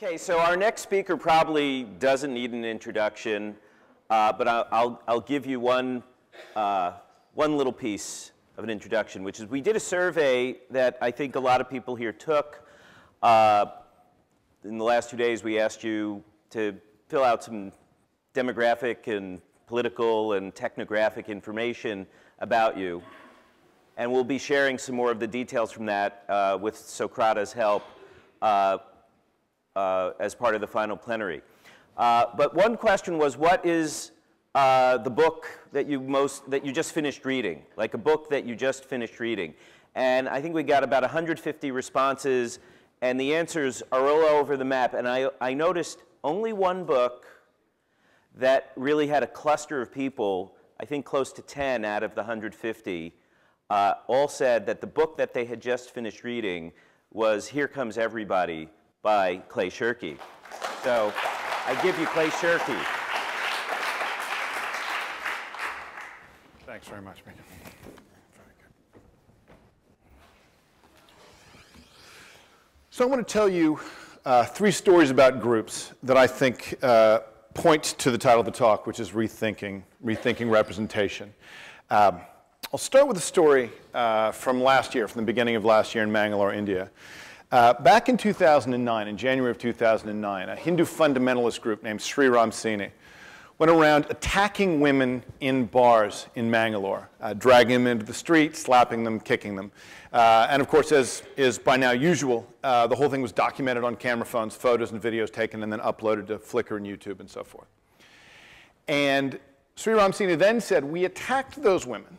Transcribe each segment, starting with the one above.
Okay, so our next speaker probably doesn't need an introduction, but I'll give you one little piece of an introduction, which is we did a survey that I think a lot of people here took. In the last 2 days, we asked you to fill out some demographic and political and technographic information about you. And we'll be sharing some more of the details from that with Socrata's help as part of the final plenary. But one question was, what is the book that you just finished reading? Like a book that you just finished reading. And I think we got about 150 responses, and the answers are all over the map. And I noticed only one book that really had a cluster of people, I think close to 10 out of the 150, all said that the book that they had just finished reading was Here Comes Everybody by Clay Shirky. So I give you Clay Shirky. Thanks very much, Mika. Very good. So I want to tell you 3 stories about groups that I think point to the title of the talk, which is Rethinking Representation. I'll start with a story from last year, from the beginning of last year in Bangalore, India. Back in 2009, in January of 2009, a Hindu fundamentalist group named Sri Ram Sini went around attacking women in bars in Bangalore, dragging them into the street, slapping them, kicking them. And of course, as is by now usual, the whole thing was documented on camera phones, photos and videos taken, and then uploaded to Flickr and YouTube and so forth. And Sri Ram Sini then said, we attacked those women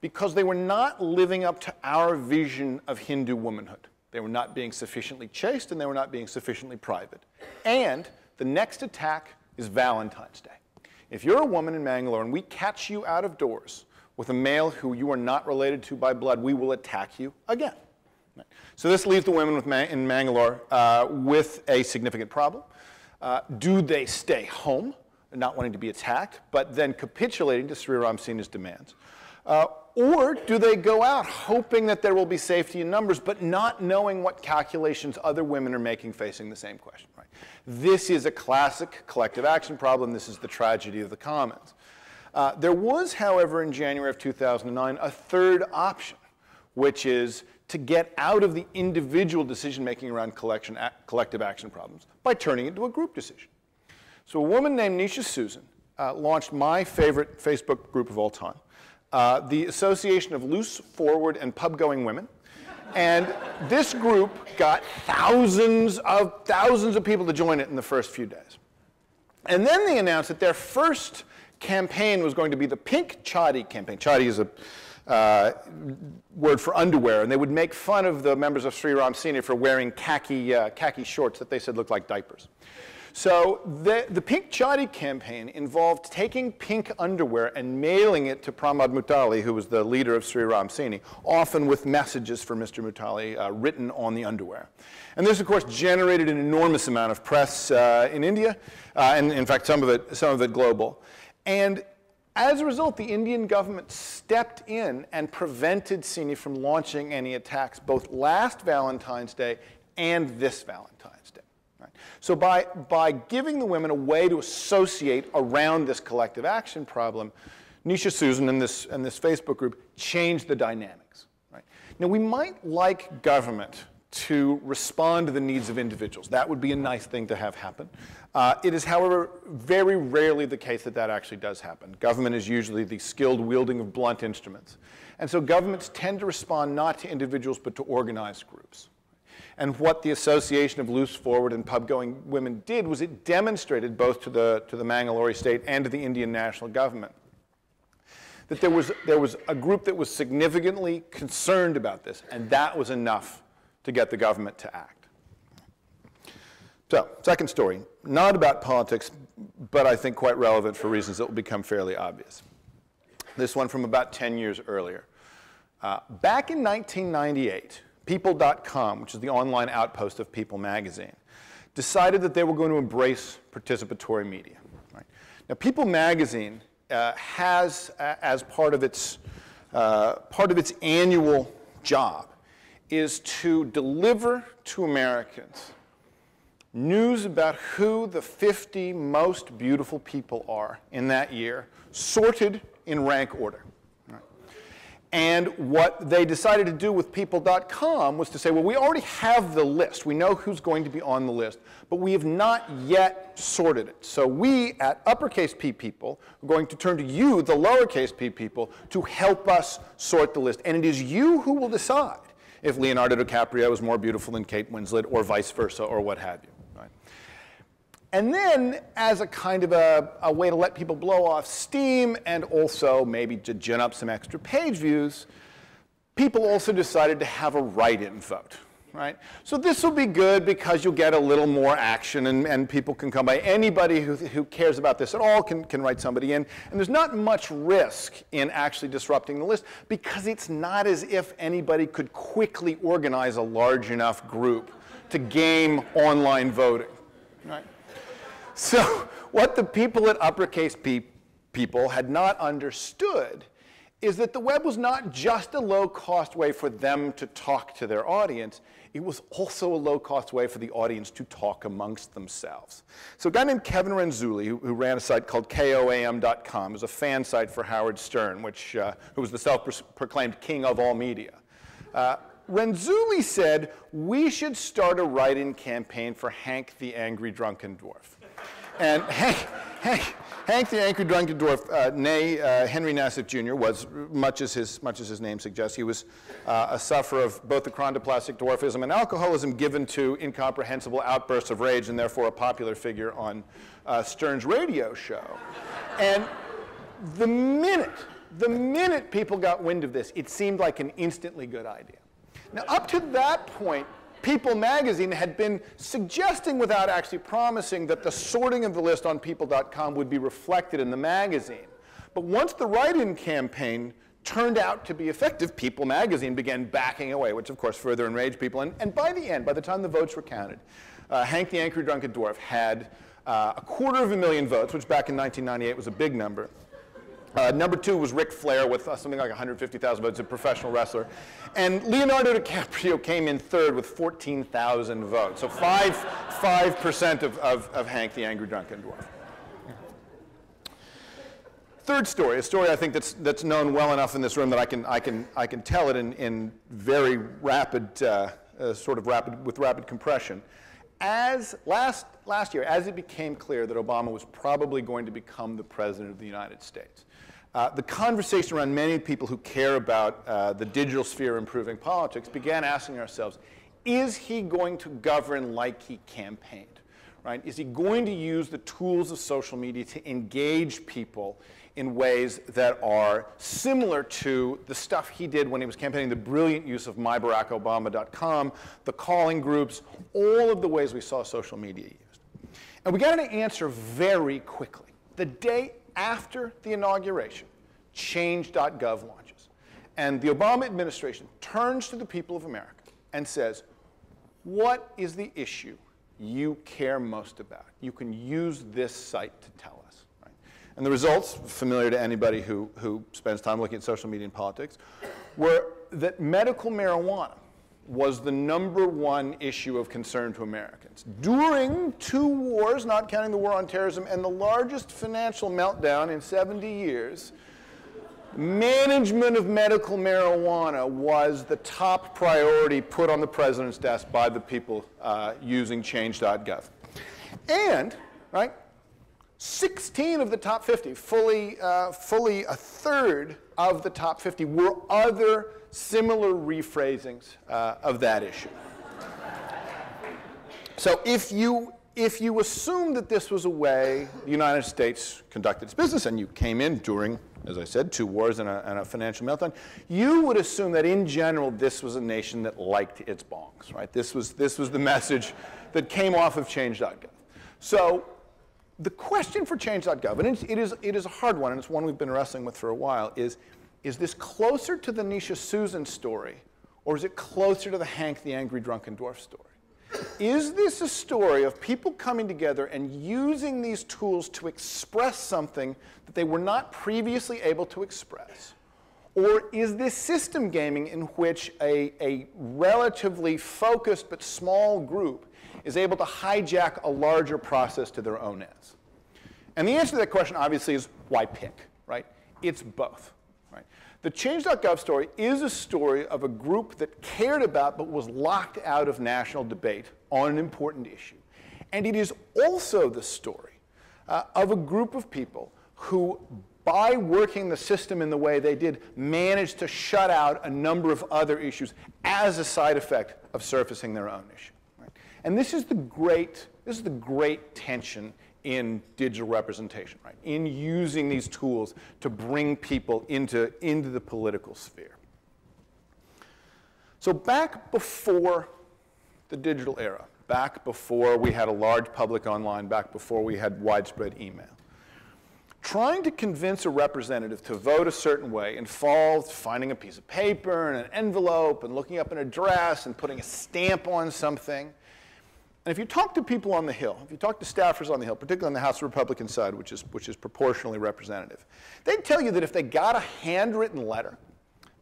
because they were not living up to our vision of Hindu womanhood. They were not being sufficiently chaste, and they were not being sufficiently private. And the next attack is Valentine's Day. If you're a woman in Bangalore and we catch you out of doors with a male who you are not related to by blood, we will attack you again. So this leaves the women in Bangalore with a significant problem. Do they stay home, not wanting to be attacked, but then capitulating to Sri Ram Sini's demands? Or do they go out hoping that there will be safety in numbers, but not knowing what calculations other women are making facing the same question? Right? This is a classic collective action problem. This is the tragedy of the commons. There was, however, in January of 2009, a third option, which is to get out of the individual decision-making around collective action problems by turning it into a group decision. So a woman named Nisha Susan launched my favorite Facebook group of all time, the Association of Loose, Forward, and Pub-Going Women. And this group got thousands of people to join it in the first few days. And then they announced that their first campaign was going to be the Pink Chadi campaign. Chadi is a word for underwear, and they would make fun of the members of Sri Ram Sini for wearing khaki shorts that they said looked like diapers. So the Pink Chadi campaign involved taking pink underwear and mailing it to Pramod Mutali, who was the leader of Sri Ram Sini, often with messages for Mr. Mutali written on the underwear. And this, of course, generated an enormous amount of press in India, and in fact, some of it global. And as a result, the Indian government stepped in and prevented Sini from launching any attacks, both last Valentine's Day and this Valentine's Day. Right? So by giving the women a way to associate around this collective action problem, Nisha Susan and this Facebook group changed the dynamics. Right? Now, we might like government to respond to the needs of individuals. That would be a nice thing to have happen. It is, however, very rarely the case that that actually does happen. Government is usually the skilled wielding of blunt instruments. And so governments tend to respond not to individuals, but to organized groups. And what the Association of Loose, Forward, and Pub-Going Women did was it demonstrated both to the Mangalore state and to the Indian national government that there was a group that was significantly concerned about this, and that was enough to get the government to act. So, second story, not about politics, but I think quite relevant for reasons that will become fairly obvious. This one from about 10 years earlier. Back in 1998, People.com, which is the online outpost of People magazine, decided that they were going to embrace participatory media. Right? Now, People magazine has, as part of its annual job, is to deliver to Americans news about who the 50 most beautiful people are in that year, sorted in rank order. And what they decided to do with people.com was to say, well, we already have the list. We know who's going to be on the list, but we have not yet sorted it. So we, at uppercase P people, are going to turn to you, the lowercase p people, to help us sort the list. And it is you who will decide if Leonardo DiCaprio is more beautiful than Kate Winslet, or vice versa, or what have you. Right? And then, as a kind of a way to let people blow off steam, and also maybe to gin up some extra page views, people also decided to have a write-in vote. Right? So this will be good because you'll get a little more action, and people can come by. Anybody who cares about this at all can write somebody in. And there's not much risk in actually disrupting the list, because it's not as if anybody could quickly organize a large enough group to game online voting. Right? So what the people at uppercase P people had not understood is that the web was not just a low-cost way for them to talk to their audience. It was also a low-cost way for the audience to talk amongst themselves. So a guy named Kevin Renzulli, who ran a site called KOAM.com, was a fan site for Howard Stern, who was the self-proclaimed king of all media. Renzulli said, we should start a write-in campaign for Hank the Angry Drunken Dwarf. And Hank the Angry Drunken Dwarf, née Henry Nassif Jr., was, much as his name suggests, he was a sufferer of both the chondroplastic dwarfism and alcoholism, given to incomprehensible outbursts of rage, and therefore a popular figure on Stern's radio show. And the minute people got wind of this, it seemed like an instantly good idea. Now, up to that point, People magazine had been suggesting, without actually promising, that the sorting of the list on people.com would be reflected in the magazine. But once the write-in campaign turned out to be effective, People magazine began backing away, which of course further enraged people. And by the end, by the time the votes were counted, Hank the Angry Drunken Dwarf had 250,000 votes, which back in 1998 was a big number. Number 2 was Ric Flair with something like 150,000 votes, a professional wrestler. And Leonardo DiCaprio came in third with 14,000 votes. So 5% of Hank the Angry Drunken Dwarf. Third story, a story I think that's known well enough in this room that I can tell it in very rapid, with rapid compression. As last year, as it became clear that Obama was probably going to become the president of the United States, the conversation around many people who care about the digital sphere improving politics began asking ourselves, is he going to govern like he campaigned? Right? Is he going to use the tools of social media to engage people in ways that are similar to the stuff he did when he was campaigning, the brilliant use of mybarackobama.com, the calling groups, all of the ways we saw social media used? And we got an answer very quickly. The day after the inauguration, change.gov launches. And the Obama administration turns to the people of America and says, what is the issue you care most about? You can use this site to tell us. Right? And the results, familiar to anybody who spends time looking at social media and politics, were that medical marijuana was the #1 issue of concern to Americans. During 2 wars, not counting the war on terrorism, and the largest financial meltdown in 70 years, management of medical marijuana was the top priority put on the president's desk by the people using change.gov. And, right, 16 of the top 50, fully a third of the top 50, were other similar rephrasings of that issue. So if you assume that this was a way the United States conducted its business, and you came in during, as I said, 2 wars and a financial meltdown, you would assume that in general this was a nation that liked its bongs, right? This was the message that came off of change.gov. So the question for change.gov, and it is a hard one, and it's one we've been wrestling with for a while, is this closer to the Nisha Susan story, or is it closer to the Hank the Angry Drunken Dwarf story? Is this a story of people coming together and using these tools to express something that they were not previously able to express? Or is this system gaming in which a relatively focused but small group is able to hijack a larger process to their own ends? And the answer to that question, obviously, is why pick, right? It's both, right? The Change.gov story is a story of a group that cared about but was locked out of national debate on an important issue. And it is also the story of a group of people who, by working the system in the way they did, managed to shut out a number of other issues as a side effect of surfacing their own issue. Right? And this is the great tension in digital representation, right? In using these tools to bring people into the political sphere. So back before the digital era, back before we had a large public online, back before we had widespread email, trying to convince a representative to vote a certain way involved finding a piece of paper and an envelope and looking up an address and putting a stamp on something. And if you talk to people on the Hill, if you talk to staffers on the Hill, particularly on the House Republican side, which is proportionally representative, they'd tell you that if they got a handwritten letter,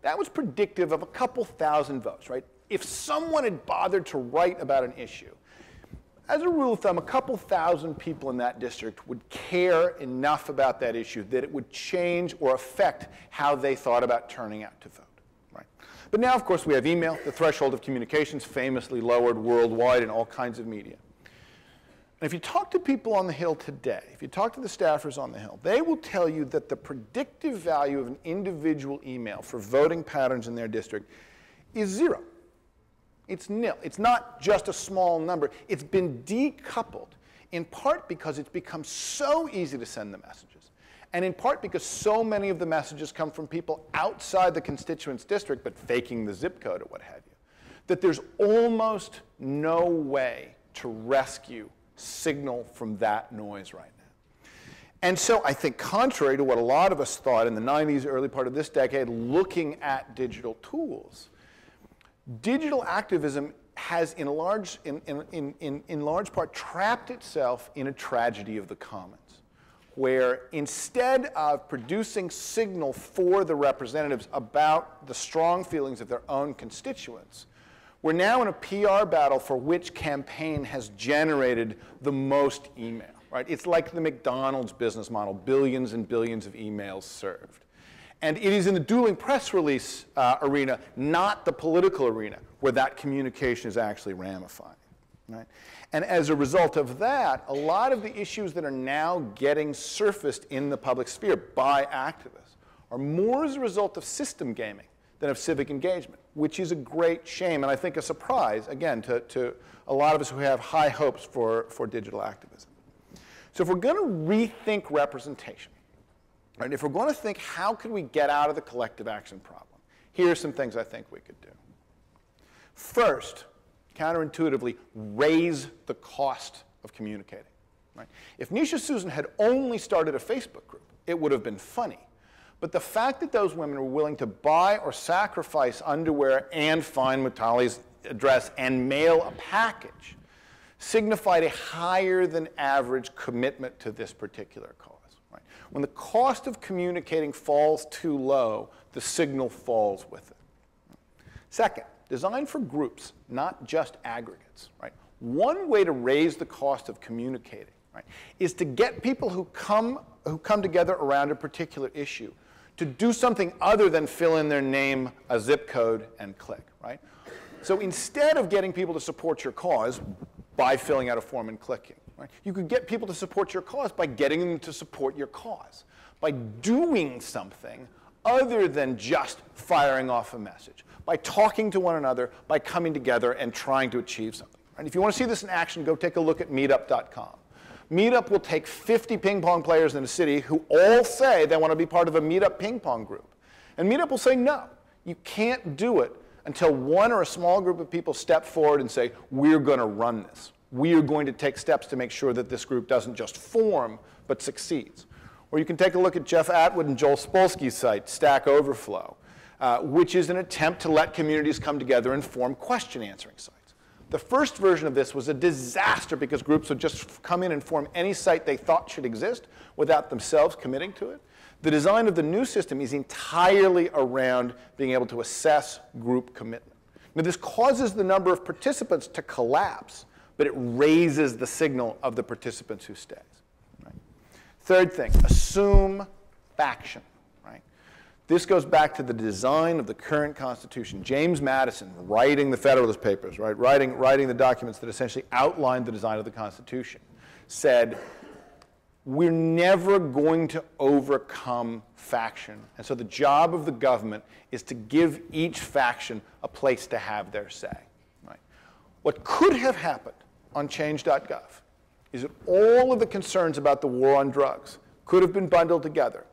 that was predictive of a couple thousand votes, right? If someone had bothered to write about an issue, as a rule of thumb, a couple thousand people in that district would care enough about that issue that it would change or affect how they thought about turning out to vote. Right? But now, of course, we have email, the threshold of communications famously lowered worldwide in all kinds of media. And if you talk to people on the Hill today, if you talk to the staffers on the Hill, they will tell you that the predictive value of an individual email for voting patterns in their district is 0. It's nil. It's not just a small number. It's been decoupled, in part because it's become so easy to send the messages, and in part because so many of the messages come from people outside the constituent's district, but faking the zip code or what have you, that there's almost no way to rescue signal from that noise right now. And so I think contrary to what a lot of us thought in the 90s, early part of this decade, looking at digital tools, digital activism has, in large part, trapped itself in a tragedy of the commons, where instead of producing signal for the representatives about the strong feelings of their own constituents, we're now in a PR battle for which campaign has generated the most email. Right? It's like the McDonald's business model, billions and billions of emails served. And it is in the dueling press release arena, not the political arena, where that communication is actually ramifying. Right? And as a result of that, a lot of the issues that are now getting surfaced in the public sphere by activists are more as a result of system gaming than of civic engagement, which is a great shame, and I think a surprise, again, to a lot of us who have high hopes for digital activism. So if we're going to rethink representation, right, if we're going to think how could we get out of the collective action problem, here are some things I think we could do. First, counterintuitively, raise the cost of communicating. Right? If Nisha Susan had only started a Facebook group, it would have been funny. But the fact that those women were willing to buy or sacrifice underwear and find Mutali's address and mail a package signified a higher than average commitment to this particular cause. Right? When the cost of communicating falls too low, the signal falls with it. Second, design for groups, not just aggregates. Right? One way to raise the cost of communicating, right, is to get people who come together around a particular issue to do something other than fill in their name, a zip code, and click. Right? So instead of getting people to support your cause by filling out a form and clicking, right, you could get people to support your cause by getting them to support your cause, by doing something other than just firing off a message, by talking to one another, by coming together and trying to achieve something. Right? If you want to see this in action, go take a look at meetup.com. Meetup will take 50 ping pong players in a city who all say they want to be part of a Meetup ping pong group. And Meetup will say, no, you can't do it until one or a small group of people step forward and say, we're going to run this. We are going to take steps to make sure that this group doesn't just form, but succeeds. Or you can take a look at Jeff Atwood and Joel Spolsky's site, Stack Overflow, which is an attempt to let communities come together and form question answering sites. The first version of this was a disaster because groups would just come in and form any site they thought should exist without themselves committing to it. The design of the new system is entirely around being able to assess group commitment. Now, this causes the number of participants to collapse, but it raises the signal of the participants who stays. Right? Third thing, assume faction. Right? This goes back to the design of the current Constitution. James Madison, writing the Federalist Papers, right? writing the documents that essentially outlined the design of the Constitution, said, we're never going to overcome faction. And so the job of the government is to give each faction a place to have their say. Right? What could have happened on change.gov is that all of the concerns about the war on drugs could have been bundled together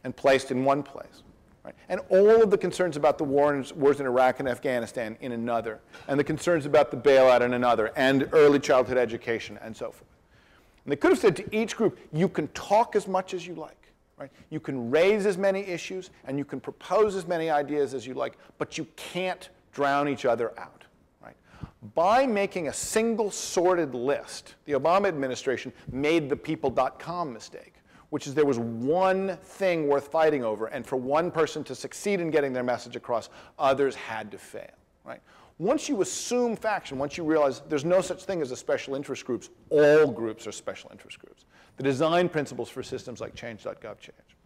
and placed in one place. Right? And all of the concerns about the wars in Iraq and Afghanistan in another, and the concerns about the bailout in another, and early childhood education, and so forth. And they could have said to each group, you can talk as much as you like. Right? You can raise as many issues, and you can propose as many ideas as you like, but you can't drown each other out. Right? By making a single sorted list, the Obama administration made the people.com mistake, which is there was one thing worth fighting over, and for one person to succeed in getting their message across, others had to fail. Right? Once you assume faction, once you realize there's no such thing as a special interest groups, all groups are special interest groups. The design principles for systems like change.gov change.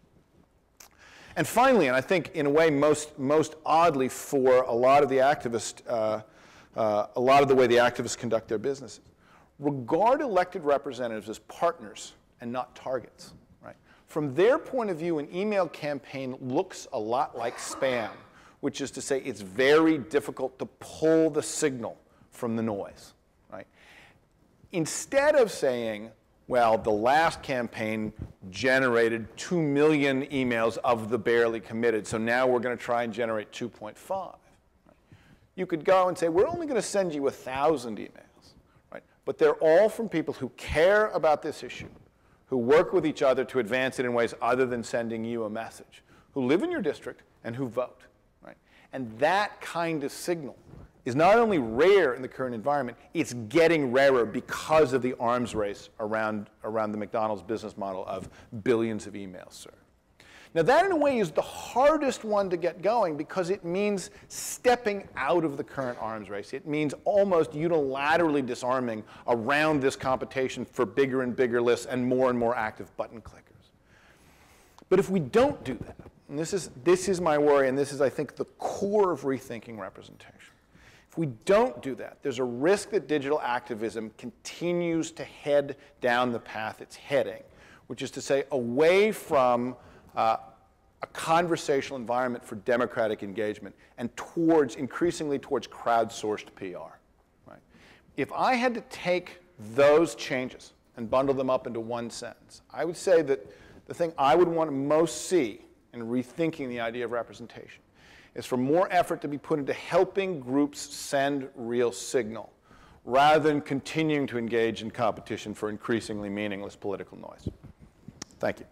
And finally, and I think in a way most oddly for a lot of the activists, a lot of the way the activists conduct their businesses, regard elected representatives as partners and not targets. Right? From their point of view, an email campaign looks a lot like spam, which is to say it's very difficult to pull the signal from the noise. Right? Instead of saying, well, the last campaign generated 2 million emails of the barely committed, so now we're going to try and generate 2.5. Right? You could go and say, we're only going to send you 1,000 emails. Right? But they're all from people who care about this issue, who work with each other to advance it in ways other than sending you a message, who live in your district and who vote. And that kind of signal is not only rare in the current environment, it's getting rarer because of the arms race around the McDonald's business model of billions of emails served. Now that in a way is the hardest one to get going because it means stepping out of the current arms race. It means almost unilaterally disarming around this competition for bigger and bigger lists and more active button clickers. But if we don't do that, and this is my worry, and this is, I think, the core of rethinking representation. If we don't do that, there's a risk that digital activism continues to head down the path it's heading, which is to say away from a conversational environment for democratic engagement and increasingly towards crowdsourced PR. Right? If I had to take those changes and bundle them up into one sentence, I would say that the thing I would want to most see in rethinking the idea of representation is for more effort to be put into helping groups send real signal rather than continuing to engage in competition for increasingly meaningless political noise. Thank you.